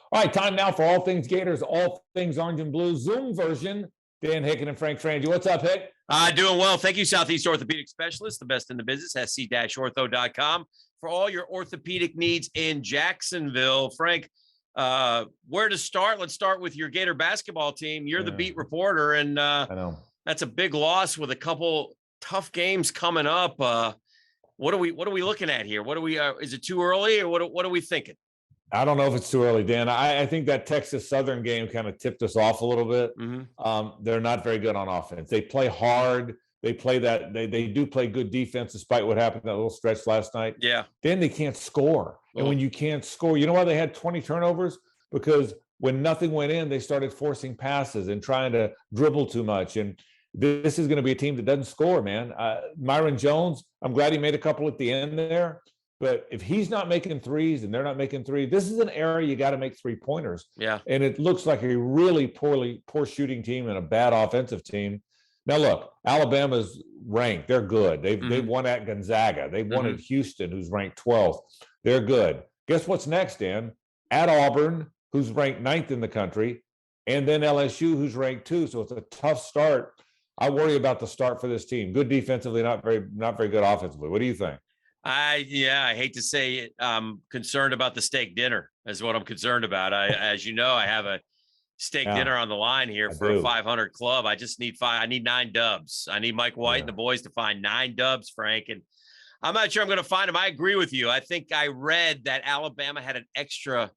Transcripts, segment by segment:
All right, time now for All Things Gators, All Things Orange and Blue, Zoom version. Dan Hicken and Frangie. What's up, Hick? Doing well. Thank you, Southeast Orthopedic Specialists, the best in the business, sc-ortho.com, for all your orthopedic needs in Jacksonville. Frank, where to start? Let's start with your Gator basketball team. You're the beat reporter, and I know that's a big loss with a couple tough games coming up. What are we looking at here? What are we? Is it too early, or what are we thinking? I don't know if it's too early, Dan. I think that Texas Southern game kind of tipped us off a little bit. Mm-hmm. They're not very good on offense. They play hard. They play that. They do play good defense despite what happened in that little stretch last night. Yeah. Then they can't score. And when you can't score, you know why they had 20 turnovers? Because when nothing went in, they started forcing passes and trying to dribble too much. And this is going to be a team that doesn't score, man. Emory Jones, I'm glad he made a couple at the end there. But if he's not making threes and they're not making threes, this is an area you got to make 3-pointers. Yeah. And it looks like a really poor shooting team and a bad offensive team. Now, look, Alabama's ranked. They're good. They've won at Gonzaga. They've won at Houston, who's ranked 12th. They're good. Guess what's next, Dan? At Auburn, who's ranked 9th in the country, and then LSU, who's ranked 2. So it's a tough start. I worry about the start for this team. Good defensively, not very good offensively. What do you think? I hate to say it. I'm concerned about the steak dinner is what I'm concerned about. As you know, I have a steak dinner on the line here for a 500 club. I just need 5. I need 9 dubs. I need Mike White and the boys to find 9 dubs, Frank. And I'm not sure I'm going to find them. I agree with you. I think I read that Alabama had an extra,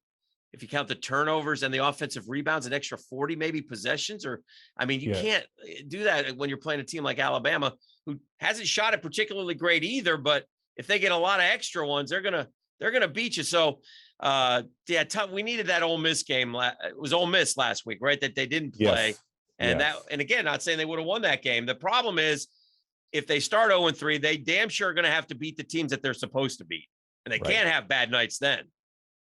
if you count the turnovers and the offensive rebounds, an extra 40 maybe possessions. Or, I mean, you can't do that when you're playing a team like Alabama, who hasn't shot it particularly great either, but if they get a lot of extra ones, they're gonna beat you. So, we needed that Ole Miss game. It was Ole Miss last week, right? That they didn't play, and again, not saying they would have won that game. The problem is, if they start 0-3, they damn sure are going to have to beat the teams that they're supposed to beat, and they can't have bad nights then.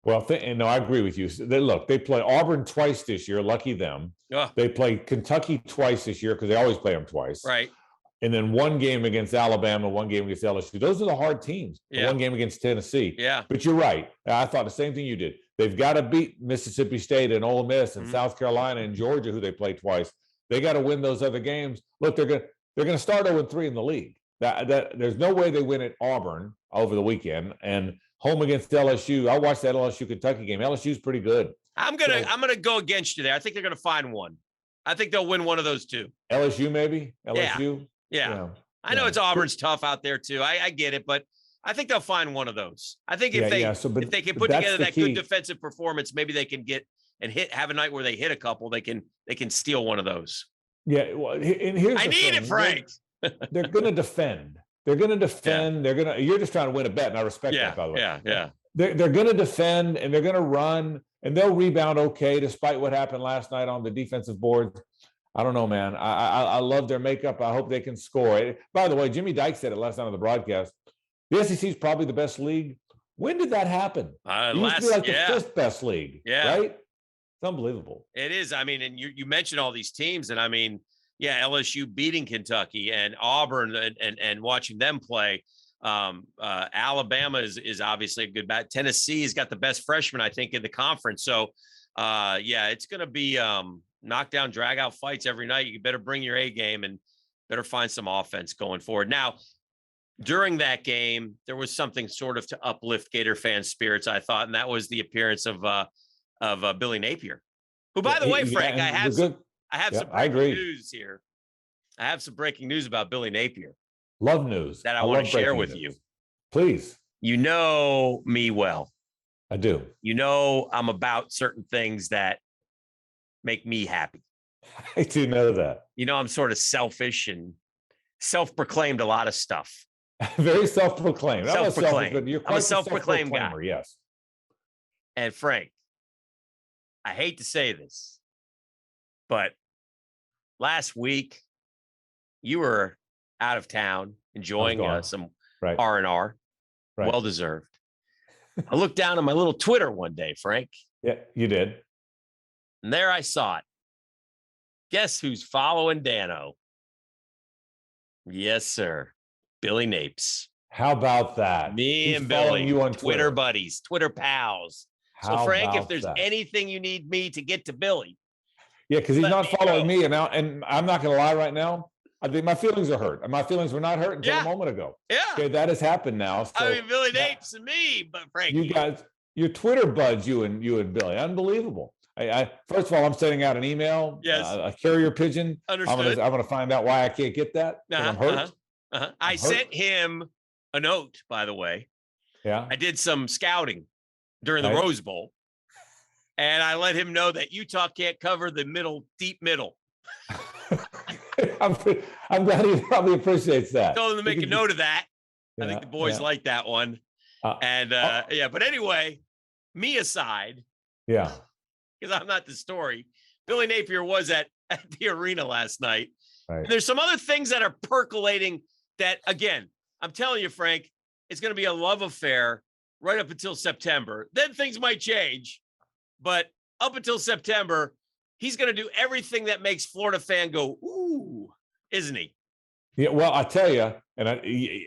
Well, no, I agree with you. They play Auburn twice this year. Lucky them. They play Kentucky twice this year because they always play them twice. Right. And then one game against Alabama, one game against LSU. Those are the hard teams. Yeah. One game against Tennessee. Yeah. But you're right. I thought the same thing you did. They've got to beat Mississippi State and Ole Miss and South Carolina and Georgia, who they play twice. They got to win those other games. Look, they're going to start 0-3 in the league. There's no way they win at Auburn over the weekend and home against LSU. I watched that LSU Kentucky game. LSU's pretty good. I'm gonna go against you there. I think they're gonna find one. I think they'll win one of those two. LSU maybe. LSU. Yeah. I know it's Auburn's tough out there too. I get it, but I think they'll find one of those. I think if they can put together that good defensive performance, maybe they can get and have a night where they hit a couple. They can steal one of those. Yeah. Well, and here's I need it, Frank. They're going to defend. They're going to defend. Yeah. You're just trying to win a bet, and I respect that, by the way. Yeah. They're going to defend, and they're going to run, and they'll rebound okay, despite what happened last night on the defensive board. I don't know, man. I love their makeup. I hope they can score. By the way, Jimmy Dykes said it last night on the broadcast. The SEC is probably the best league. When did that happen? It used to be like the 5th best league, right? It's unbelievable. It is. I mean, and you mentioned all these teams, and I mean, LSU beating Kentucky and Auburn and watching them play. Alabama is obviously a good bat. Tennessee's got the best freshman, I think, in the conference. So, it's going to be knockdown, drag out fights every night. You better bring your A game and better find some offense going forward. Now, during that game, there was something sort of to uplift Gator fan spirits, I thought, and that was the appearance of Billy Napier, who, by the way, Frank, I have some breaking news here. I have some breaking news about Billy Napier. Love news that I want to share with you. Please. You know me well. I do. You know I'm about certain things that make me happy. I do know that. You know, I'm sort of selfish and self-proclaimed a lot of stuff. Very self-proclaimed. I'm a self-proclaimed guy. Yes. And Frank, I hate to say this, but last week you were out of town enjoying some R&R. Right. Well-deserved. I looked down at my little Twitter one day, Frank. Yeah, you did. And there I saw it. Guess who's following Dano? Yes, sir. Billy Napes. How about that? Me He's and Billy, you on Twitter buddies, Twitter pals. So How Frank, if about there's that? anything you need me to get to Billy, Yeah, because he's let not me following know. me, and I'm not going to lie right now. I think my feelings are hurt, and my feelings were not hurt until a Yeah. moment ago. Yeah. Okay, that has happened now. I So mean, Billy Napes and me, but you Frankie. guys, your Twitter buds, you and Billy, unbelievable. First of all, I'm sending out an email, Yes. a carrier pigeon. Understood. I'm gonna find out why I can't get that because I'm hurt. I sent him a note, by the way. Yeah. I did some scouting during the Right. Rose Bowl, and I let him know that Utah can't cover the middle, deep middle. I'm glad he probably appreciates that. Told him to make a note of that. Yeah, I think the boys like that one. But anyway, me aside, yeah, because I'm not the story, Billy Napier was at the arena last night. right. And there's some other things that are percolating that, again, I'm telling you, Frank, it's going to be a love affair right up until September. Then things might change. But up until September, he's going to do everything that makes Florida fan go, ooh, isn't he? Yeah, well, I tell you,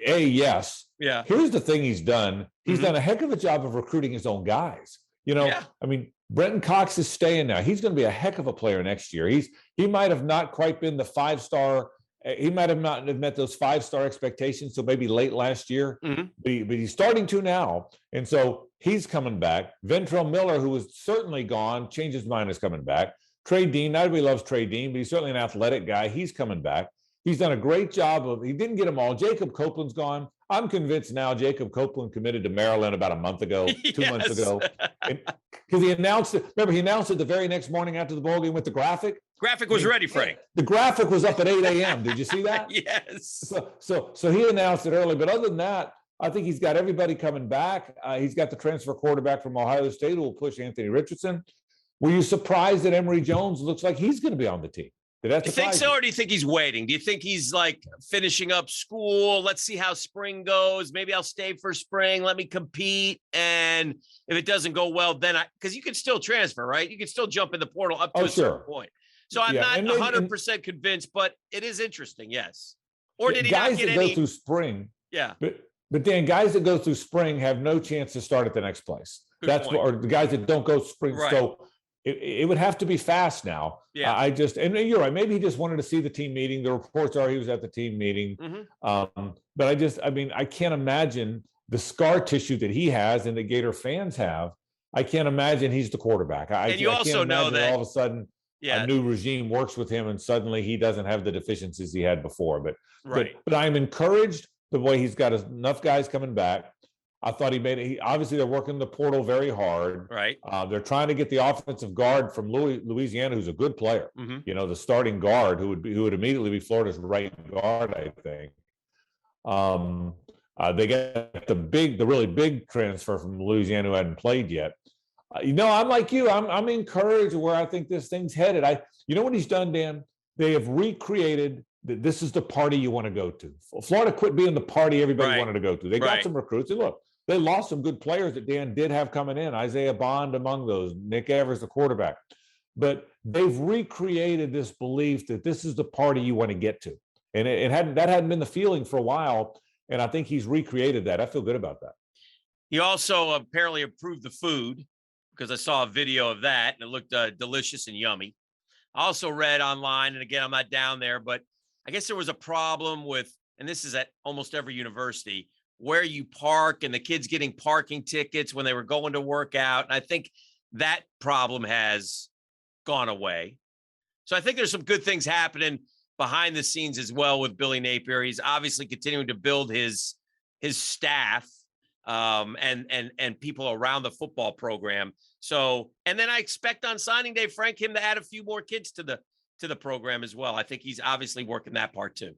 yes. Yeah. Here's the thing he's done. He's done a heck of a job of recruiting his own guys. I mean, Brenton Cox is staying now. He's going to be a heck of a player next year. He might have not quite been the 5-star. He might have not met those 5-star expectations. So maybe late last year, but he's starting to now. And so he's coming back. Ventrell Miller, who was certainly gone, changed his mind, is coming back. Trey Dean, not everybody loves Trey Dean, but he's certainly an athletic guy. He's coming back. He's done a great job he didn't get them all. Jacob Copeland's gone. I'm convinced now Jacob Copeland committed to Maryland about a month ago, 2 months ago. Because he announced it. Remember, he announced it the very next morning after the bowl game with the graphic. Graphic was ready, Frank. The graphic was up at 8 a.m. Did you see that? Yes. So he announced it early. But other than that, I think he's got everybody coming back. He's got the transfer quarterback from Ohio State who will push Anthony Richardson. Were you surprised that Emory Jones looks like he's going to be on the team? Do you think so, or do you think he's waiting? Do you think he's like finishing up school? Let's see how spring goes. Maybe I'll stay for spring. Let me compete. And if it doesn't go well, then because you can still transfer, right? You can still jump in the portal up to a certain point. So I'm not 100% convinced, but it is interesting. Yes. Or did he not get any? Guys that go through spring. Yeah. But then guys that go through spring have no chance to start at the next place. Or the guys that don't go spring. Right. So it would have to be fast now. Yeah. And you're right. Maybe he just wanted to see the team meeting. The reports are he was at the team meeting. But I can't imagine the scar tissue that he has and the Gator fans have. I can't imagine he's the quarterback. And you also know that all of a sudden a new regime works with him and suddenly he doesn't have the deficiencies he had before. But I'm encouraged the way he's got enough guys coming back. I thought he made it. Obviously, they're working the portal very hard. Right. They're trying to get the offensive guard from Louisiana, who's a good player. The starting guard who would immediately be Florida's right guard, I think. They got the really big transfer from Louisiana who hadn't played yet. I'm like you. I'm encouraged where I think this thing's headed. You know what he's done, Dan? They have recreated. This is the party you want to go to. Florida quit being the party everybody wanted to go to. They got some recruits. And look, they lost some good players that Dan did have coming in. Isaiah Bond among those. Nick Evers, the quarterback. But they've recreated this belief that this is the party you want to get to. And that hadn't been the feeling for a while. And I think he's recreated that. I feel good about that. He also apparently approved the food because I saw a video of that and it looked delicious and yummy. I also read online, and again, I'm not down there, but I guess there was a problem with, and this is at almost every university, where you park and the kids getting parking tickets when they were going to work out. And I think that problem has gone away. So I think there's some good things happening behind the scenes as well with Billy Napier. He's obviously continuing to build his staff and people around the football program. So, and then I expect on signing day, Frank, him to add a few more kids to the program as well. I think he's obviously working that part too.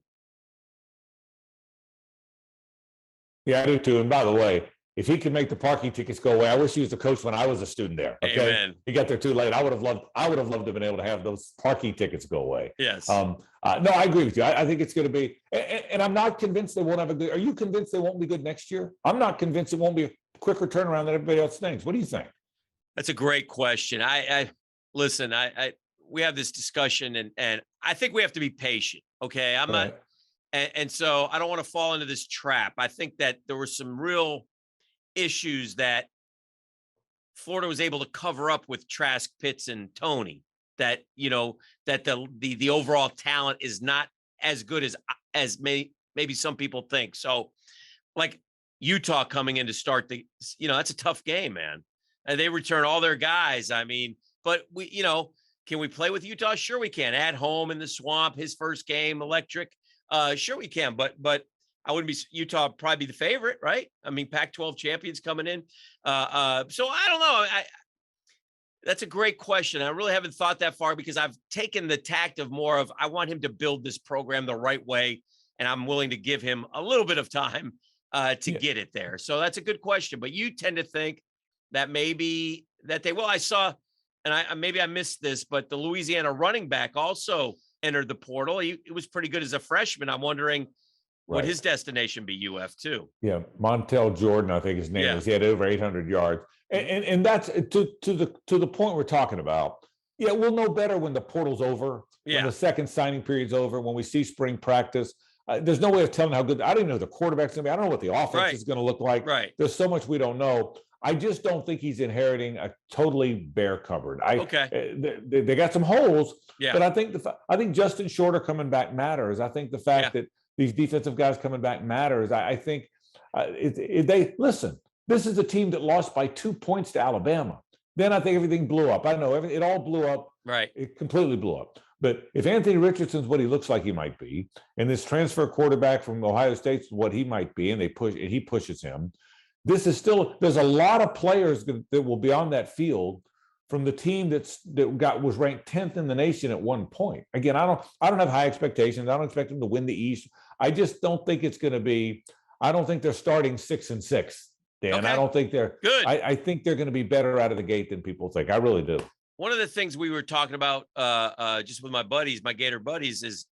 Yeah, I do too. And by the way, if he could make the parking tickets go away, I wish he was the coach when I was a student there. Okay, Amen. He got there too late. I would have loved to have been able to have those parking tickets go away. Yes. No, I agree with you. I think it's going to be, and I'm not convinced they won't have a good. Are you convinced they won't be good next year? I'm not convinced it won't be a quicker turnaround than everybody else thinks. What do you think? That's a great question. Listen. We have this discussion, and I think we have to be patient. Okay, I'm not. And so I don't want to fall into this trap. I think that there were some real issues that Florida was able to cover up with Trask, Pitts, and Tony. That, you know, that the overall talent is not as good as maybe some people think. So, like Utah coming in to start that's a tough game, man. And they return all their guys. I mean, but can we play with Utah? Sure we can. At home in the swamp, his first game, electric. Sure we can. But I wouldn't be Utah probably be the favorite, right? I mean, Pac-12 champions coming in. So I don't know. That's a great question. I really haven't thought that far because I've taken the tact of more of I want him to build this program the right way, and I'm willing to give him a little bit of time to get it there. So that's a good question. But you tend to think that maybe that they will. I saw, and I missed this, but the Louisiana running back also entered the portal. He was pretty good as a freshman. I'm wondering, would his destination be UF too? Yeah, Montel Jordan, I think his name is. He had over 800 yards, and that's to the point we're talking about. Yeah, we'll know better when the portal's over, when the second signing period's over, when we see spring practice. There's no way of telling how good. I don't even know the quarterback's going to be. I don't know what the offense is going to look like. Right. There's so much we don't know. I just don't think he's inheriting a totally bare cupboard. They got some holes, but I think Justin Shorter coming back matters. I think the fact that these defensive guys coming back matters. I think listen. This is a team that lost by 2 points to Alabama. Then I think everything blew up. I know it all blew up. Right. It completely blew up. But if Anthony Richardson's what he looks like he might be, and this transfer quarterback from Ohio State's what he might be, and he pushes him, there's a lot of players that will be on that field from the team was ranked 10th in the nation at one point. Again, I don't have high expectations. I don't expect them to win the East. I just don't think it's going to be. I don't think they're starting 6-6, Dan. Okay. I don't think they're good. I think they're going to be better out of the gate than people think. I really do. One of the things we were talking about just with my Gator buddies, is,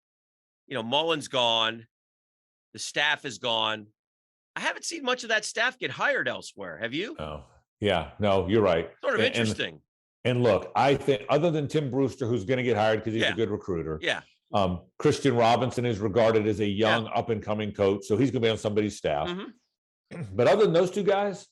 Mullen's gone, the staff is gone. I haven't seen much of that staff get hired elsewhere. Have you? Oh, yeah, no, you're right. Sort of interesting. And look, I think other than Tim Brewster, who's going to get hired because he's a good recruiter. Yeah. Christian Robinson is regarded as a young up and coming coach, so he's going to be on somebody's staff. Mm-hmm. But other than those two guys,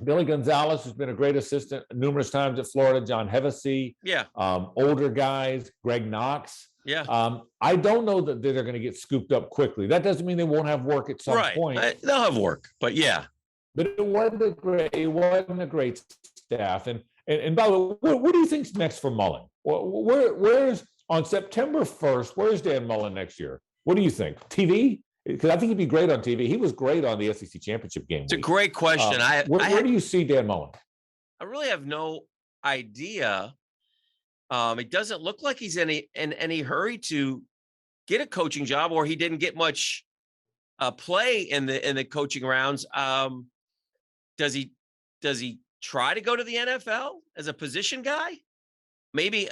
Billy Gonzalez has been a great assistant numerous times at Florida. John Hevesy. Yeah. Older guys, Greg Knox. Yeah. I don't know that they're going to get scooped up quickly. That doesn't mean they won't have work at some point. They'll have work, but yeah. But it wasn't a great staff. And by the way, what do you think's next for Mullen? Where's on September 1st? Where's Dan Mullen next year? What do you think? TV? Because I think he'd be great on TV. He was great on the SEC championship game. It's a great question. Where do you see Dan Mullen? I really have no idea. It doesn't look like he's in any hurry to get a coaching job, or he didn't get much play in the coaching rounds. Does he try to go to the NFL as a position guy? Maybe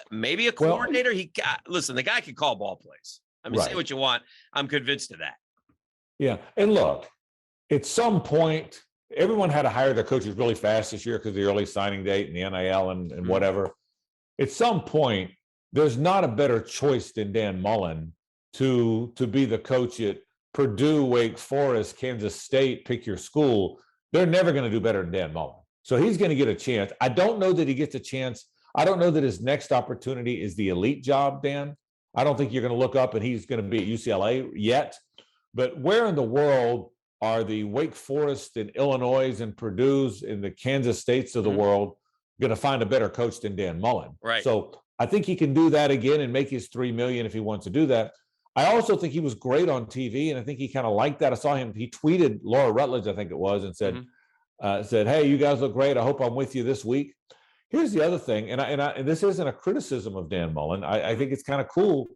a coordinator. Listen, the guy can call ball plays. I mean, say what you want. I'm convinced of that. Yeah. And look, at some point, everyone had to hire their coaches really fast this year because of the early signing date and the NIL and whatever. At some point, there's not a better choice than Dan Mullen to be the coach at Purdue, Wake Forest, Kansas State, pick your school. They're never going to do better than Dan Mullen. So he's going to get a chance. I don't know that he gets a chance. I don't know that his next opportunity is the elite job, Dan. I don't think you're going to look up and he's going to be at UCLA yet. But where in the world are the Wake Forest and Illinois and Purdue's and the Kansas States of the world going to find a better coach than Dan Mullen? Right. So I think he can do that again and make his $3 million if he wants to do that. I also think he was great on TV, and I think he kind of liked that. I saw him. He tweeted Laura Rutledge, I think it was, and said, "Hey, you guys look great. I hope I'm with you this week." Here's the other thing, and this isn't a criticism of Dan Mullen. I think it's kind of cool.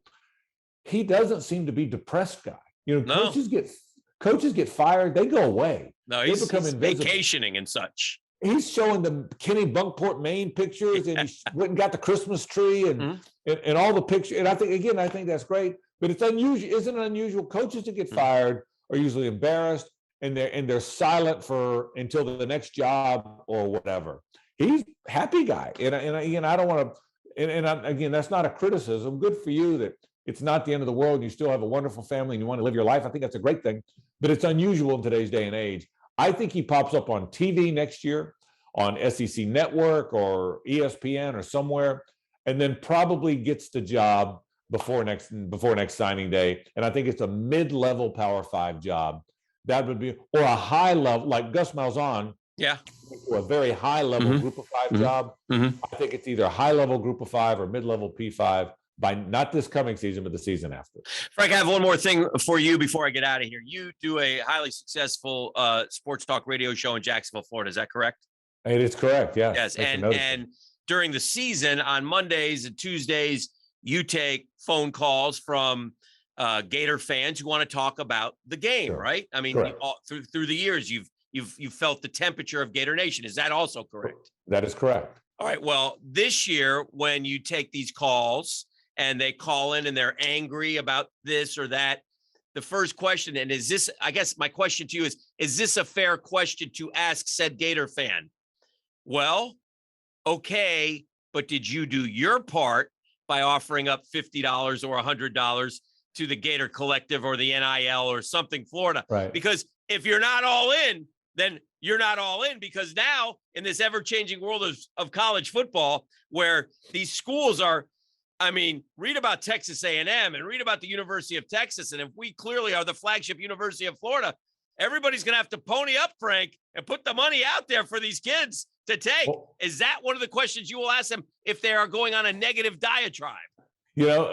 He doesn't seem to be a depressed guy. Coaches get fired, they go away. No, he's vacationing and such. He's showing the Kenny Bunkport, Maine pictures, and he went and got the Christmas tree and all the pictures. And I think that's great. But it's unusual. Isn't it unusual? Coaches that get fired are usually embarrassed and they're silent until the next job or whatever. He's a happy guy, and again, I don't want to. And again, that's not a criticism. Good for you that it's not the end of the world. And you still have a wonderful family and you want to live your life. I think that's a great thing. But it's unusual in today's day and age. I think he pops up on TV next year. on SEC Network or ESPN or somewhere, and then probably gets the job before next signing day. And I think it's a mid-level Power 5 job. That would be, or a high level, like Gus Malzahn. Yeah. Or a very high level Group of 5 job. I think it's either a high level Group of 5 or mid-level P5 by not this coming season, but the season after. Frank, I have one more thing for you before I get out of here. You do a highly successful sports talk radio show in Jacksonville, Florida. Is that correct? It is correct. Yes. Yes. And during the season on Mondays and Tuesdays, you take phone calls from Gator fans who want to talk about the game, sure. Right? I mean, through the years, you've felt the temperature of Gator Nation. Is that also correct? That is correct. All right. Well, this year, when you take these calls and they call in and they're angry about this or that, the first question, and is this, I guess my question to you is this a fair question to ask said Gator fan? Well, okay, but did you do your part by offering up $50 or $100 to the Gator Collective or the NIL or something Florida? Right. Because if you're not all in, then you're not all in, because now in this ever-changing world of college football, where these schools are, I mean, read about Texas A&M and read about the University of Texas. And if we clearly are the flagship University of Florida, everybody's going to have to pony up, Frank, and put the money out there for these kids to take. Well, is that one of the questions you will ask them if they are going on a negative diatribe? You know,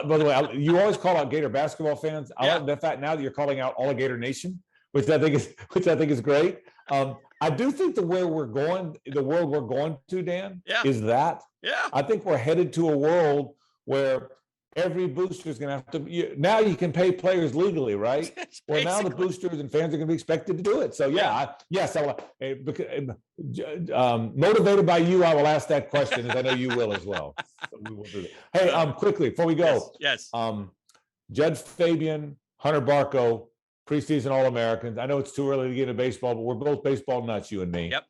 by the way, you always call out Gator basketball fans. I like the fact now that you're calling out all of Gator Nation, which I think is great. I do think the world we're going to, Dan, is that. Yeah. I think we're headed to a world where every booster is going to have to. Now you can pay players legally, right? Well, now the boosters and fans are going to be expected to do it. So motivated by you, I will ask that question, as I know you will as well. So we will do that. Hey, quickly before we go, yes. Judge Fabian, Hunter Barco, preseason All-Americans. I know it's too early to get into baseball, but we're both baseball nuts, you and me. Yep.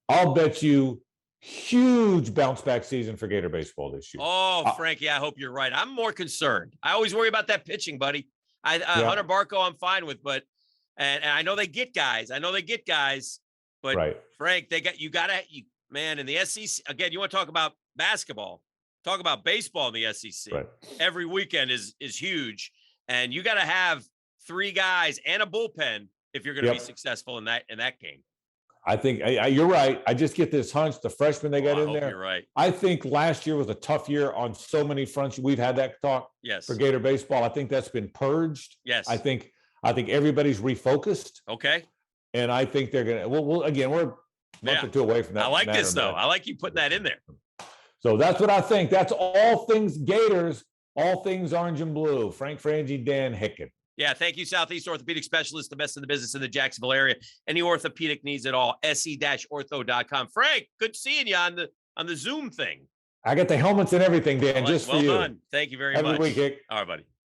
I'll bet you huge bounce back season for Gator baseball this year. Oh, Frankie, I hope you're right. I'm more concerned. I always worry about that pitching, buddy. Hunter Barco, I'm fine with, but and I know they get guys. But right. Frank, man, in the SEC again. You want to talk about basketball? Talk about baseball in the SEC. Right. Every weekend is huge, and you got to have 3 guys and a bullpen if you're going to be successful in that game. I think you're right. I just get this hunch, the freshmen they got in there. You're right. I think last year was a tough year on so many fronts. We've had that talk for Gator baseball. I think that's been purged. Yes. I think everybody's refocused. Okay. And I think they're going to, we're a month or two away from that. I like this though. I like you putting that in there. So that's what I think. That's all things Gators, all things orange and blue. Frank Frangie, Dan Hicken. Yeah, thank you, Southeast Orthopedic Specialists, the best in the business in the Jacksonville area. Any orthopedic needs at all, se-ortho.com. Frank, good seeing you on the Zoom thing. I got the helmets and everything, Dan, just for you. Well done. Thank you very much. Have a good week, Hick. All right, buddy.